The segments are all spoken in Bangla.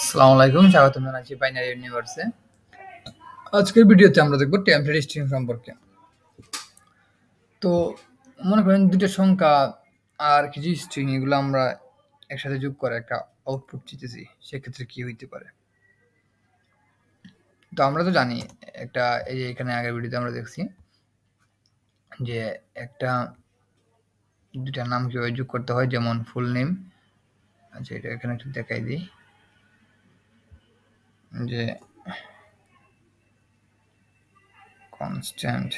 আসসালামু আলাইকুম, স্বাগতম জানাচ্ছি বাইনারি ইউনিভার্সে। আজকের ভিডিওতে আমরা দেখব টেম্পলেট স্ট্রিং সম্পর্কে। তো মনে করেন দুটো সংখ্যা আর কিছু স্ট্রিং এগুলো আমরা একসাথে যোগ করে একটা আউটপুট চিতেছি, সেক্ষেত্রে কি হইতে পারে? তো আমরা তো জানি একটা, এই যে এখানে আগের ভিডিওতে আমরা দেখছি যে একটা দুটার নাম কিভাবে যোগ করতে হয়, যেমন ফুল নেম। আচ্ছা, এটা এখানে একটু দেখাই দিই যে কনস্ট্যান্ট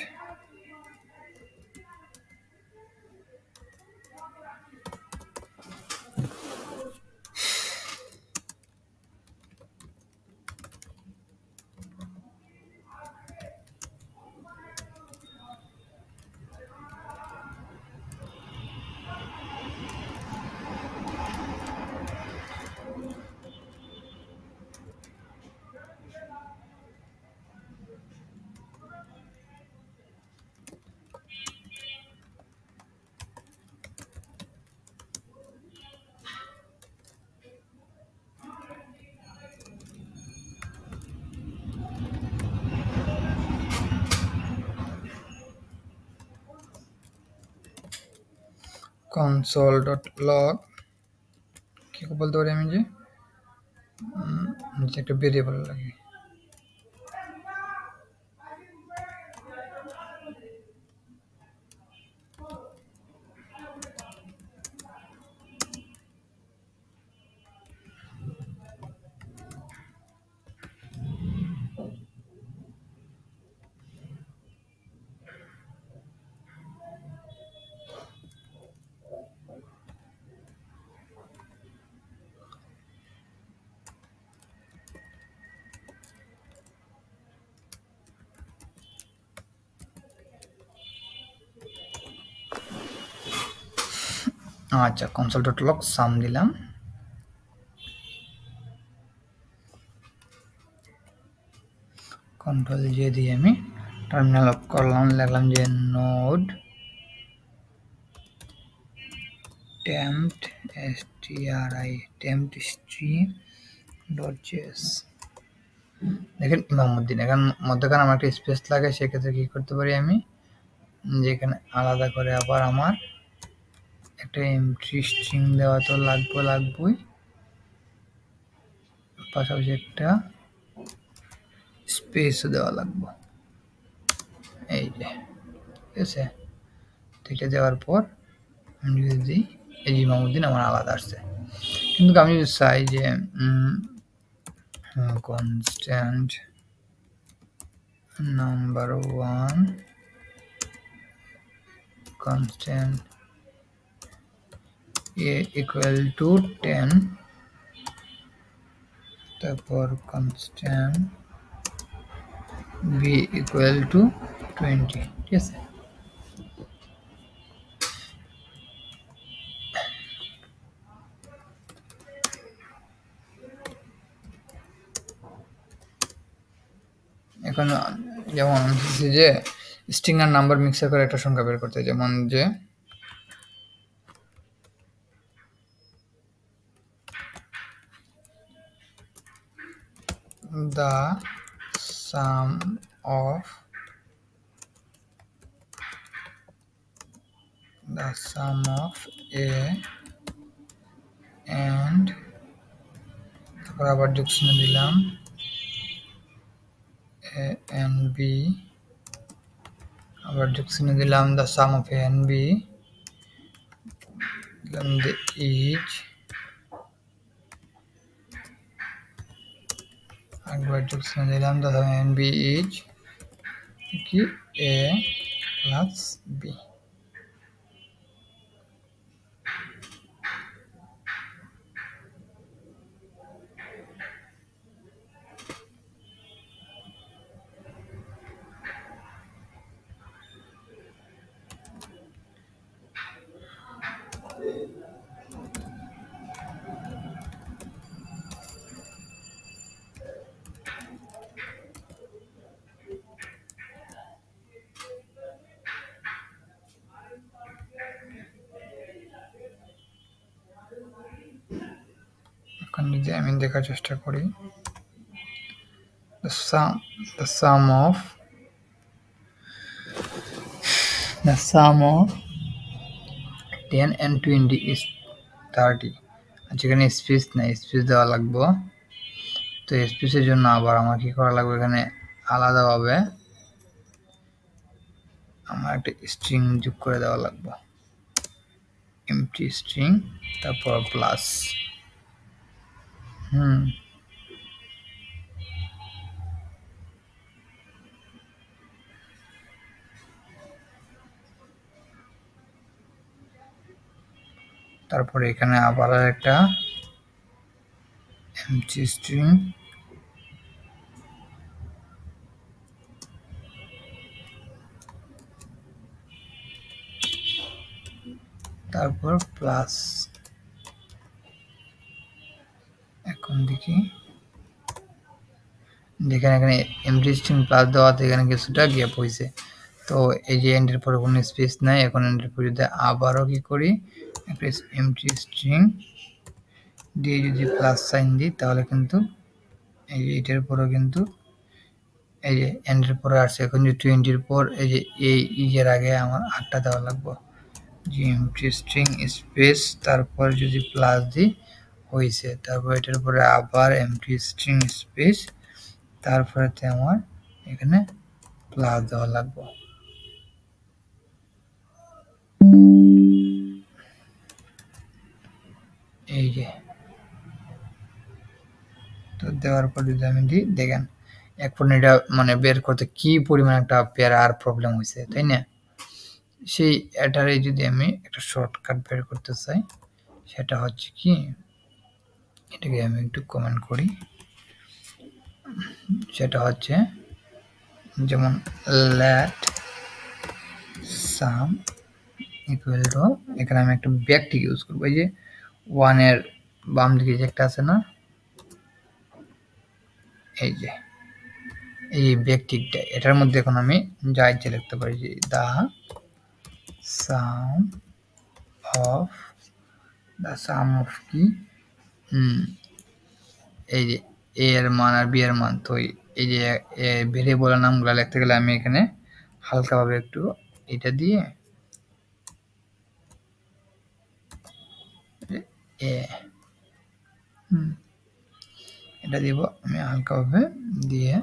console.log কি বলতে পারি আমি, যে একটা ভেরিয়েবল লাগে। আচ্ছা, console.log সাম দিলাম। কন্ট্রোল জে দিয়ে আমি টার্মিনাল অফ করলাম, লিখলাম যে node temp string dot JS. দেখেন ইমামউদ্দিন, এখানে মধ্যখানে আমার একটা স্পেস লাগে, সেক্ষেত্রে কি করতে পারি আমি, যেখানে আলাদা করে আবার আমার একটা এমটি স্ট্রিং দেওয়া তো লাগবেই, পাশাপাশি একটা স্পেসও দেওয়া লাগবে। এই যে, ঠিক আছে, এটা দেওয়ার পর আমি যদি দিই, এই যে ইমামউদ্দিন আমার আলাদা আসছে। কিন্তু আমি যদি চাই যে constant number 1 constant a equal to 10, তারপর constant b equal to 20, ঠিক আছে। এখন যেমন যে স্ট্রিং আর নাম্বার মিক্সার করে একটা সংখ্যা বের করতে, যেমন যে the sum of a and তারপর আবার যোগ চিহ্ন দিলাম a and b, আবার যোগ চিহ্ন দিলাম the sum of a and b, দিলাম the each, একবার যোগ চিহ্ন দিলাম the sum of a and b each কি a plus b। যদি আমি দেখার চেষ্টা করি, the sum of 10 and 20 is 30। আচ্ছা, এখানে স্পেস নাই, স্পেস দেওয়া লাগবে। তো স্পেসের জন্য আবার আমার কি করা লাগবে, এখানে আলাদাভাবে আমার একটা স্ট্রিং যোগ করে দেওয়া লাগবে, এমটি স্ট্রিং, তারপর প্লাস। তারপরে এখানে আবার একটা এমটি স্ট্রিং, তারপর প্লাস। এখন দেখি, দেখেন এখানে এমটি স্ট্রিং প্লাস দেওয়াতে এখানে কিছুটা গ্যাপ হয়েছে। তো এই যে এন্ডের পরে কোনো স্পেস নাই, এখন এন্ডের পরে যদি আবারও কি করি, একটা এমটি স্ট্রিং দিয়ে যদি প্লাস সাইন দিই, তাহলে কিন্তু এই যে এটার পরেও কিন্তু এই যে এন্ডের পরে আসছে। এখন যে 20-র পর এই যে এই ইজের আগে আমার 8টা দেওয়া লাগবে, যে এমটি স্ট্রিং স্পেস তারপর যদি প্লাস দিই হয়েছে। তারপর এটার পরে আবার এমটি স্ট্রিং স্পেস, তারপরেতে আমার এখানে প্লাস দেওয়া লাগবে। এই যে, তো দেওয়ার পর যদি আমি দিই, দেখেন এখন এটা মানে বের করতে কি পরিমাণ একটা পেয়ার আর প্রবলেম হয়েছে, তাই না? সেই এটারে যদি আমি একটা শর্টকাট বের করতে চাই, সেটা হচ্ছে কি, এটাকে আমি একটু কমেন্ট করি, সেটা হচ্ছে যেমন লেট সাম ইকুয়াল টু, এখানে আমি একটা ব্যাকটিক ইউজ করবো, এই যে 1 এর বাম দিকে যে একটা আছে না, এই যে এই ব্যাকটিকটা, এটার মধ্যে এখন আমি যা ইচ্ছে লিখতে পারি, যে দা সাম অফ কি, এই যে এ এর মান আর বি এর মান। তো এই যে ভেরিয়েবলের নামগুলো লিখতে গেলে আমি এখানে হালকাভাবে একটু এটা দিয়ে এটা দিব আমি হালকাভাবে দিয়ে,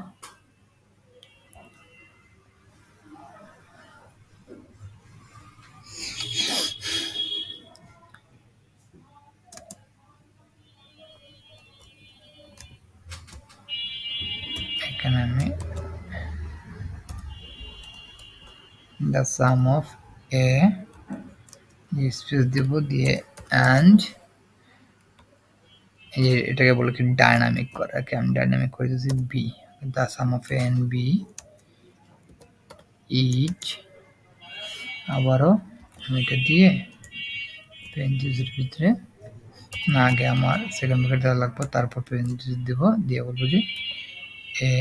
এখানে আমি the sum of a space দিব দিয়ে and এটাকে বলে কি ডাইনামিক করা, আমি ডাইনামিক করে দিয়েছি B, the sum of a and b is, আবারও আমি এটা দিয়ে পেরেনথিসিসের ভিতরে না, আগে আমার সেকেন্ড ব্র্যাকেট দেওয়া লাগবে, তারপর পেরেনথিসিস দিব, দিয়ে বলবো যে a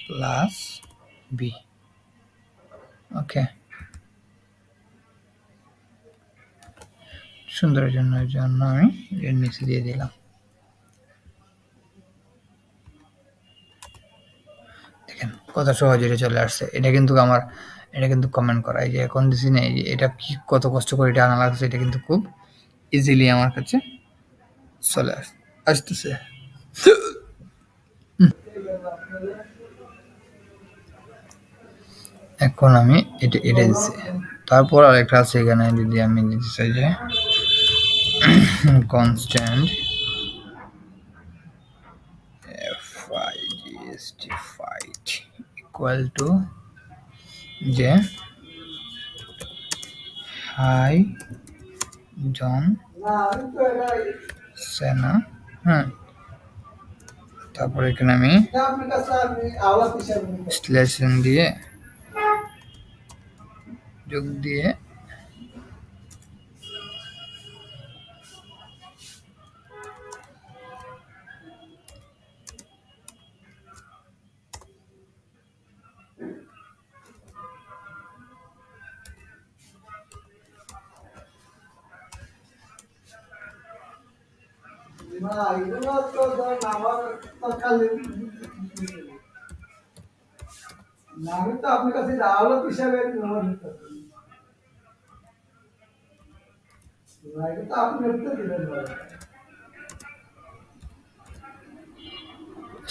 প্লাস বি। ওকে, সুন্দরের জন্য আমি এর নিচে দিয়ে দিলাম। দেখেন কত সহজে এটা চলে আসছে। এটা কিন্তু কমেন্ট করা, এই যে এখন দিছি না, এই যে এটা কি কত কষ্ট করে এটা আনা লাগছে, এটা কিন্তু খুব ইজিলি আমার কাছে চলে আসতেছে। এখন আমি এটা দিচ্ছি, তারপর আরেকটা আছে এখানে, যদি আমি দিতে চাই যে কনস্ট্যান্ট fight ইকুয়াল টু যে হাই জন সেনা, তারপর এখানে আমি স্ল্যাশন দিয়ে যোগ দিয়ে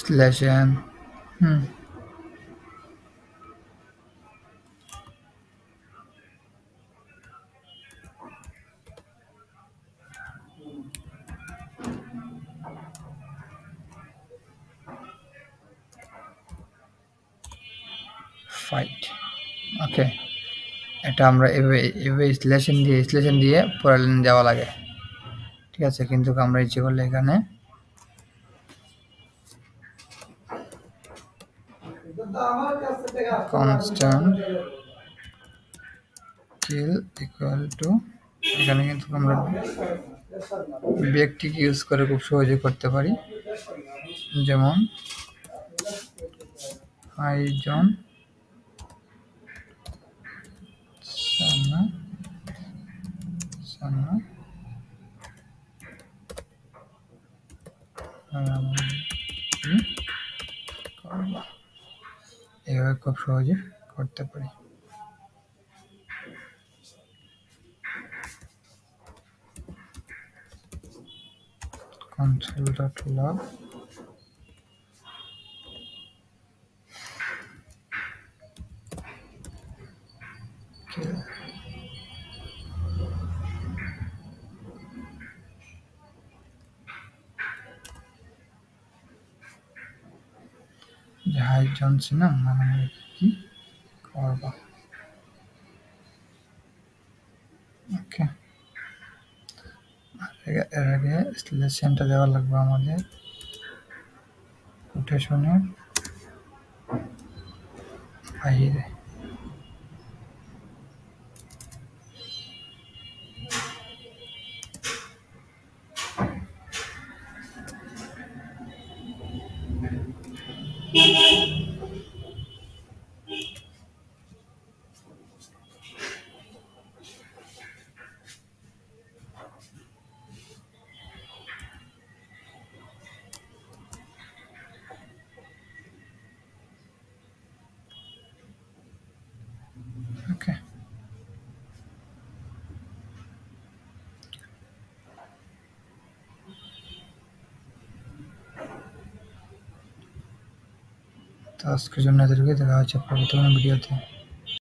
স্ল্যাশ এন। হুম, ফাইট। ওকে, এটা আমরা এভাবে স্লেশন দিয়ে পরের লাইনে যাওয়া লাগে। ঠিক আছে, কিন্তু আমরা ইচ্ছে করলে এখানে কনস্ট্যান্ট কিল ইকুয়াল টু, এখানে কিন্তু আমরা ব্যক্তিকে ইউজ করে খুব সহজে করতে পারি। যেমন হাইজন সানা সানা এইভাবে খুব সহজে করতে পারি। console.log kill হাই জনসন না মানে কি করবা। ওকে, এর আগে স্লেশনটা দেওয়া লাগবে আমাদের কোটেশনের বাইরে। ওকে, তো আজকের জন্য এতটুকুই। দেখা হচ্ছে পরবর্তী কোনো ভিডিওতে।